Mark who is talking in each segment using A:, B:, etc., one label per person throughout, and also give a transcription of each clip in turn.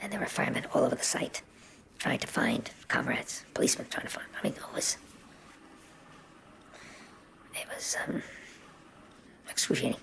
A: And there were firemen all over the site trying to find comrades, policemen trying to find, I mean, it was excruciating.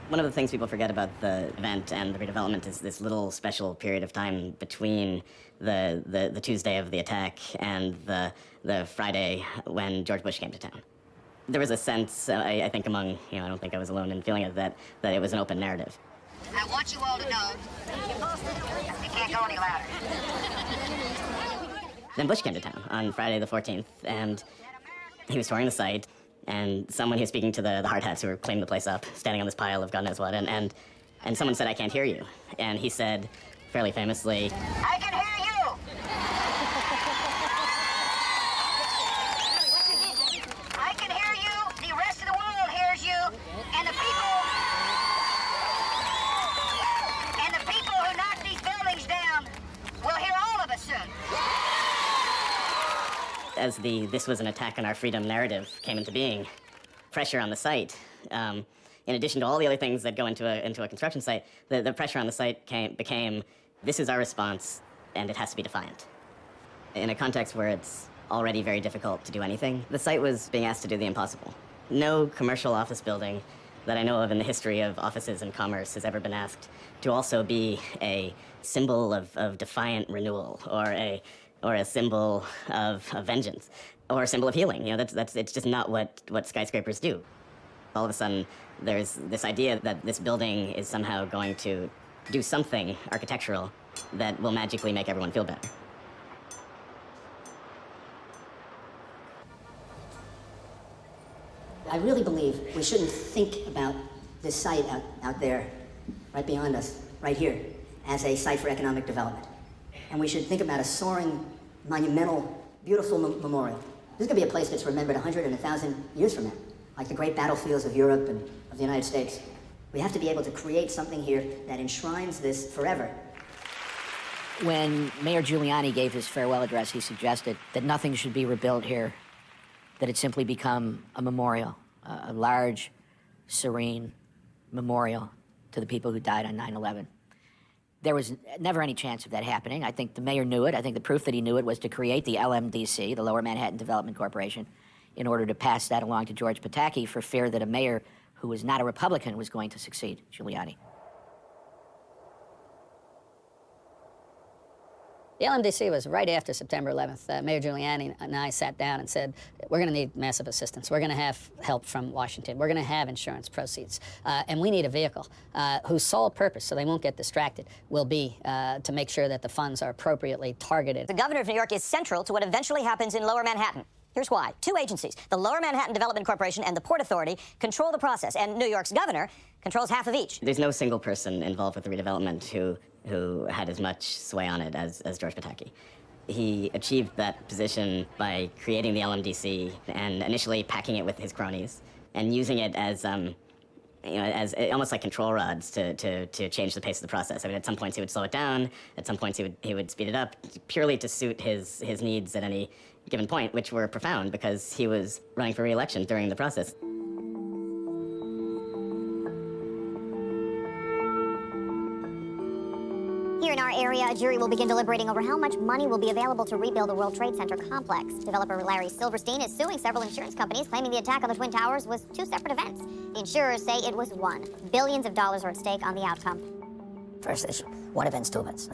B: One of the things people forget about the event and the redevelopment is this little special period of time between the Tuesday of the attack and the Friday when George Bush came to town. There was a sense, I think among, I don't think I was alone in feeling it, that it was an open narrative.
C: I want you all to know it can't go any louder.
B: Then Bush came to town on Friday the 14th, and he was touring the site, and someone who was speaking to the hard hats who were cleaning the place up, standing on this pile of God knows what, and someone said, "I can't hear you." And he said, fairly famously,
C: I can hear you! I can hear you, the rest of the world hears you, and the people who knock these buildings down will hear all of us soon.
B: As this was an attack on our freedom narrative came into being, pressure on the site, in addition to all the other things that go into a construction site, the pressure on the site became, this is our response, and it has to be defiant. In a context where it's already very difficult to do anything, the site was being asked to do the impossible. No commercial office building that I know of in the history of offices and commerce has ever been asked to also be a symbol of defiant renewal, or a symbol of vengeance, or a symbol of healing. It's just not what skyscrapers do. All of a sudden, there's this idea that this building is somehow going to do something architectural that will magically make everyone feel better.
D: I really believe we shouldn't think about this site out there, right beyond us, right here, as a site for economic development. And we should think about a soaring, monumental, beautiful memorial. This is going to be a place that's remembered 100 and 1,000 years from now, like the great battlefields of Europe and of the United States. We have to be able to create something here that enshrines this forever.
E: When Mayor Giuliani gave his farewell address, he suggested that nothing should be rebuilt here, that it simply become a memorial, a large, serene memorial to the people who died on 9/11. There was never any chance of that happening. I think the mayor knew it. I think the proof that he knew it was to create the LMDC, the Lower Manhattan Development Corporation, in order to pass that along to George Pataki for fear that a mayor who was not a Republican was going to succeed Giuliani.
F: The LMDC was right after September 11th. Mayor Giuliani and I sat down and said, we're going to need massive assistance. We're going to have help from Washington. We're going to have insurance proceeds. And we need a vehicle whose sole purpose, so they won't get distracted, will be to make sure that the funds are appropriately targeted.
G: The governor of New York is central to what eventually happens in Lower Manhattan. Here's why. Two agencies, the Lower Manhattan Development Corporation and the Port Authority, control the process, and New York's governor controls half of each.
B: There's no single person involved with the redevelopment who had as much sway on it as George Pataki. He achieved that position by creating the LMDC and initially packing it with his cronies and using it as as almost like control rods to change the pace of the process. I mean, at some points he would slow it down, at some points he would speed it up, purely to suit his needs at any given point, which were profound because he was running for re-election during the process.
H: Here in our area, a jury will begin deliberating over how much money will be available to rebuild the World Trade Center complex. Developer Larry Silverstein is suing several insurance companies, claiming the attack on the Twin Towers was two separate events. The insurers say it was one. Billions of dollars are at stake on the outcome.
A: First issue, one event's two events.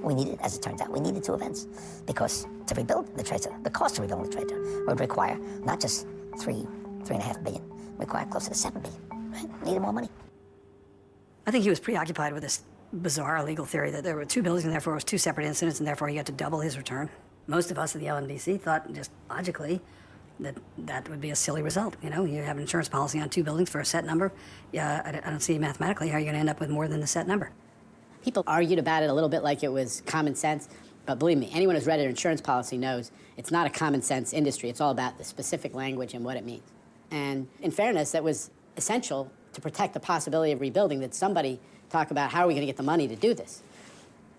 A: We needed, as it turns out, we needed two events because to rebuild the Trade Center, the cost to rebuild the Trade Center would require not just $3.5 billion, require closer to $7 billion. Right? Needed more money.
I: I think he was preoccupied with this bizarre legal theory that there were two buildings and therefore it was two separate incidents and therefore he had to double his return. Most of us at the LMDC thought just logically that would be a silly result. You have an insurance policy on two buildings for a set number. I don't see mathematically how you're going to end up with more than the set number.
J: People argued about it a little bit like it was common sense, but believe me, anyone who's read an insurance policy knows it's not a common sense industry. It's all about the specific language and what it means. And in fairness, that was essential to protect the possibility of rebuilding, that somebody talk about how are we going to get the money to do this.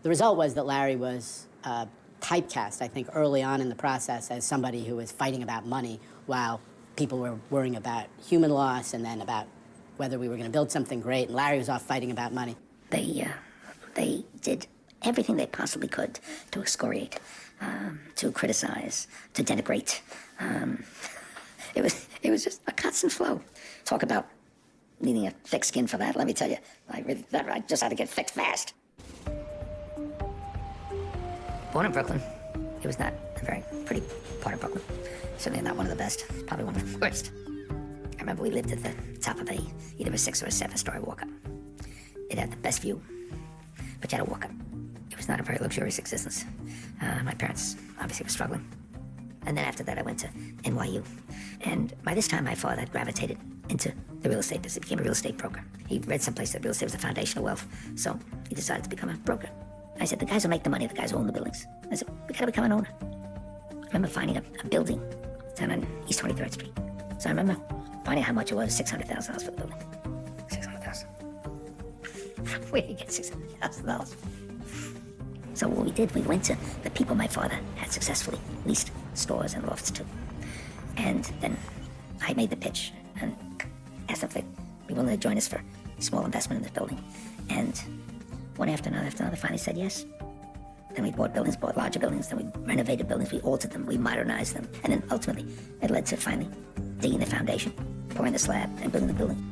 J: The result was that Larry was typecast, I think, early on in the process as somebody who was fighting about money while people were worrying about human loss and then about whether we were going to build something great, and Larry was off fighting about money.
A: They did everything they possibly could to excoriate, to criticize, to denigrate. It was just a constant flow. Talk about needing a thick skin for that. Let me tell you, I just had to get fixed fast. Born in Brooklyn, it was not a very pretty part of Brooklyn. Certainly not one of the best, probably one of the worst. I remember we lived at the top of either a 6 or a 7-story walk-up. It had the best view, but you had to walk up. It was not a very luxurious existence. My parents obviously were struggling. And then after that, I went to NYU. And by this time, my father had gravitated into the real estate business. He became a real estate broker. He read someplace that real estate was the foundation of wealth. So he decided to become a broker. I said, the guys who make the money are the guys who own the buildings. I said, we gotta become an owner. I remember finding a building down on East 23rd Street. So I remember finding how much it was, $600,000 for the building. $600,000. Where did you get $600,000? So what we did, we went to the people my father had successfully leased stores and lofts to. And then I made the pitch and asked them if they'd be willing to join us for a small investment in this building. And one after another finally said yes. Then we bought buildings, bought larger buildings, then we renovated buildings, we altered them, we modernized them. And then ultimately, it led to finally digging the foundation, pouring the slab, and building the building.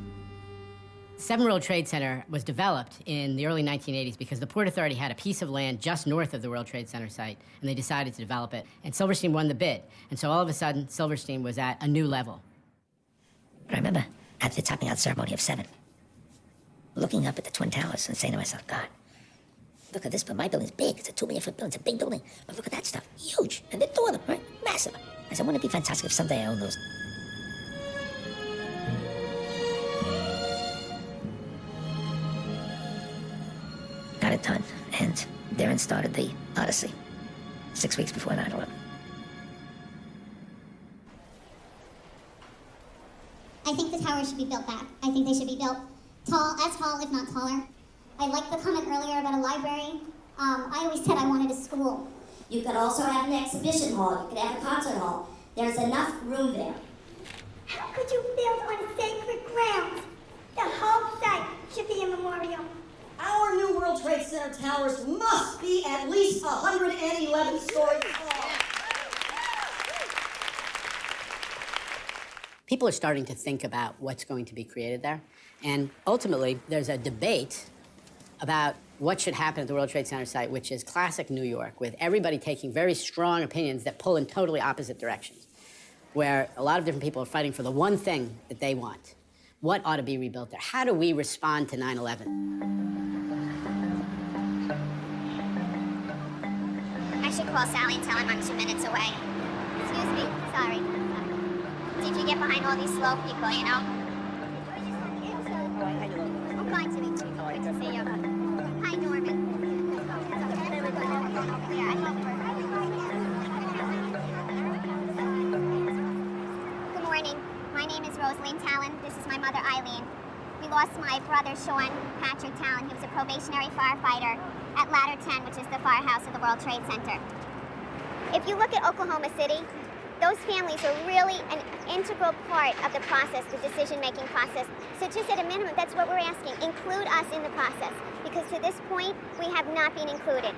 J: 7 World Trade Center was developed in the early 1980s because the Port Authority had a piece of land just north of the World Trade Center site, and they decided to develop it. And Silverstein won the bid. And so all of a sudden, Silverstein was at a new level.
A: But I remember at the topping out ceremony of 7, looking up at the Twin Towers and saying to myself, God, look at this, but my building's big. It's a 2 million foot building. It's a big building. But look at that stuff. Huge. And they're two of them, right? Massive. I said, wouldn't it be fantastic if someday I own those? Got it done. And therein started the Odyssey. 6 weeks before 9/11.
H: I think the towers should be built back. I think they should be built tall, if not taller. I liked the comment earlier about a library. I always said I wanted a school.
K: You could also have an exhibition hall. You could have a concert hall. There's enough room there.
H: How could you build on sacred ground? The whole site should be a memorial.
L: Our new World Trade Center towers must be at least 111 stories tall.
J: People are starting to think about what's going to be created there. And ultimately, there's a debate about what should happen at the World Trade Center site, which is classic New York, with everybody taking very strong opinions that pull in totally opposite directions, where a lot of different people are fighting for the one thing that they want. What ought to be rebuilt there? How do we respond to 9/11?
H: I should call Sally and tell him I'm 2 minutes away. Excuse me, sorry. Did you get behind all these slow people, you know? I'm going to meet you. Good to see you. Hi, Norman. Good morning. My name is Rosaline Talon. This is my mother, Eileen. We lost my brother, Sean Patrick Talon. He was a probationary firefighter at Ladder 10, which is the firehouse of the World Trade Center. If you look at Oklahoma City, those families are really an integral part of the process, the decision-making process. So just at a minimum, that's what we're asking. Include us in the process. Because to this point, we have not been included.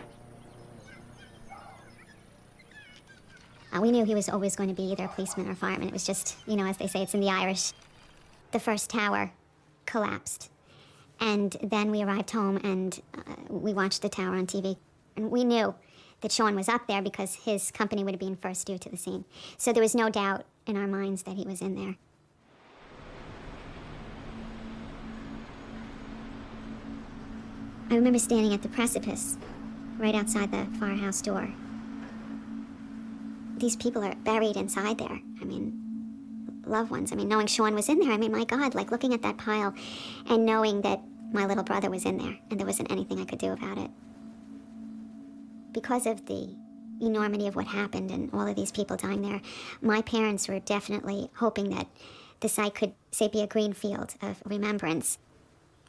H: We knew he was always going to be either a policeman or a fireman. It was just, you know, as they say, it's in the Irish. The first tower collapsed. And then we arrived home and we watched the tower on TV. And we knew that Sean was up there because his company would have been first due to the scene. So there was no doubt in our minds that he was in there. I remember standing at the precipice, right outside the firehouse door. These people are buried inside there. I mean, loved ones. I mean, knowing Sean was in there, I mean, my God, like looking at that pile and knowing that my little brother was in there and there wasn't anything I could do about it. Because of the enormity of what happened and all of these people dying there, my parents were definitely hoping that the site could, say, be a green field of remembrance.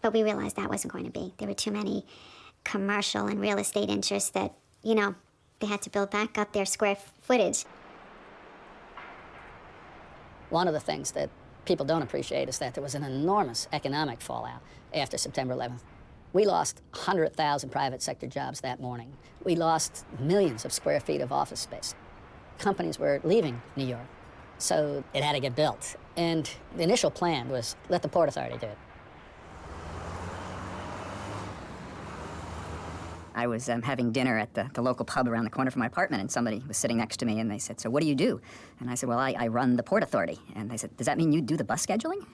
H: But we realized that wasn't going to be. There were too many commercial and real estate interests that, you know, they had to build back up their square footage.
F: One of the things that people don't appreciate is that there was an enormous economic fallout after September 11th. We lost 100,000 private sector jobs that morning. We lost millions of square feet of office space. Companies were leaving New York, so it had to get built. And the initial plan was let the Port Authority do it.
M: I was having dinner at the local pub around the corner from my apartment, and somebody was sitting next to me, and they said, "So what do you do?" And I said, "Well, I run the Port Authority." And they said, "Does that mean you do the bus scheduling?"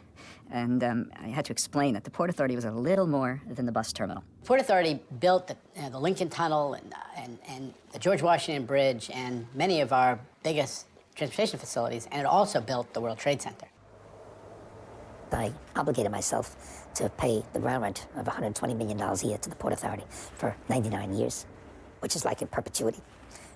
M: And I had to explain that the Port Authority was a little more than the bus terminal.
J: Port Authority built the Lincoln Tunnel and the George Washington Bridge and many of our biggest transportation facilities, and it also built the World Trade Center.
A: I obligated myself to pay the ground rent of $120 million a year to the Port Authority for 99 years, which is like in perpetuity,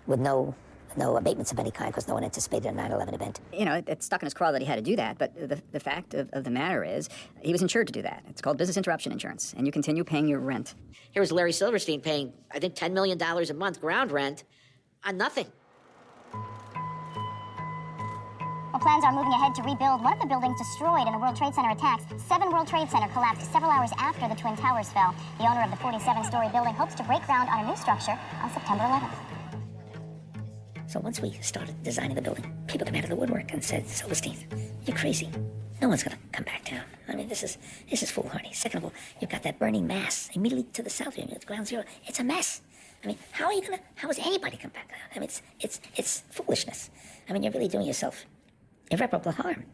A: with no abatements of any kind, because no one anticipated a 9/11 event.
M: You know, it stuck in his craw that he had to do that, but the fact of the matter is he was insured to do that. It's called business interruption insurance, and you continue paying your rent.
E: Here was Larry Silverstein paying, I think, $10 million a month ground rent on nothing.
H: Well, plans are moving ahead to rebuild one of the buildings destroyed in the World Trade Center attacks. 7 World Trade Center collapsed several hours after the Twin Towers fell. The owner of the 47-story building hopes to break ground on a new structure on September 11th.
A: So once we started designing the building, people came out of the woodwork and said, "Silverstein, you're crazy. No one's gonna come back down. I mean, this is foolhardy. Second of all, you've got that burning mass immediately to the south of you. It's ground zero. It's a mess. I mean, how is anybody come back down? I mean, it's foolishness. I mean, you're really doing yourself irreparable harm."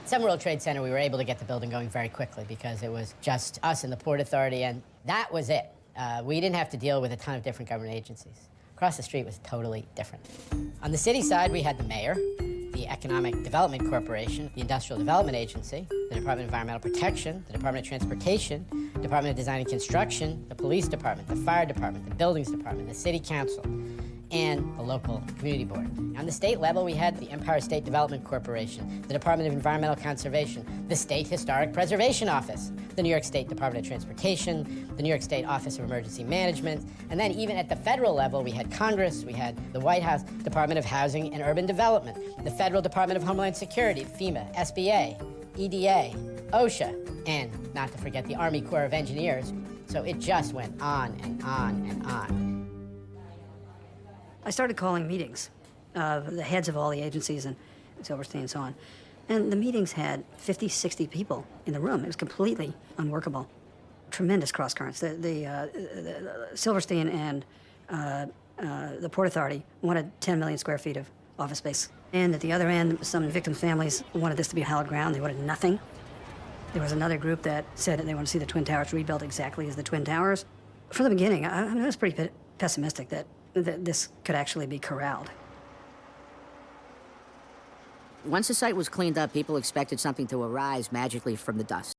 J: 7 World Trade Center, we were able to get the building going very quickly because it was just us and the Port Authority, and that was it. We didn't have to deal with a ton of different government agencies. Across the street was totally different. On the city side, we had the mayor, the Economic Development Corporation, the Industrial Development Agency, the Department of Environmental Protection, the Department of Transportation, Department of Design and Construction, the Police Department, the Fire Department, the Buildings Department, the City Council, and the local community board. On the state level, we had the Empire State Development Corporation, the Department of Environmental Conservation, the State Historic Preservation Office, the New York State Department of Transportation, the New York State Office of Emergency Management, and then even at the federal level, we had Congress, we had the White House, Department of Housing and Urban Development, the Federal Department of Homeland Security, FEMA, SBA, EDA, OSHA, and not to forget the Army Corps of Engineers. So it just went on and on and on.
I: I started calling meetings of the heads of all the agencies and Silverstein and so on. And the meetings had 50, 60 people in the room. It was completely unworkable. Tremendous cross currents. The Silverstein and the Port Authority wanted 10 million square feet of office space. And at the other end, some victims' families wanted this to be hallowed ground. They wanted nothing. There was another group that said that they want to see the Twin Towers rebuilt exactly as the Twin Towers. From the beginning, I was pretty pessimistic that this could actually be corralled.
E: Once the site was cleaned up, people expected something to arise magically from the dust.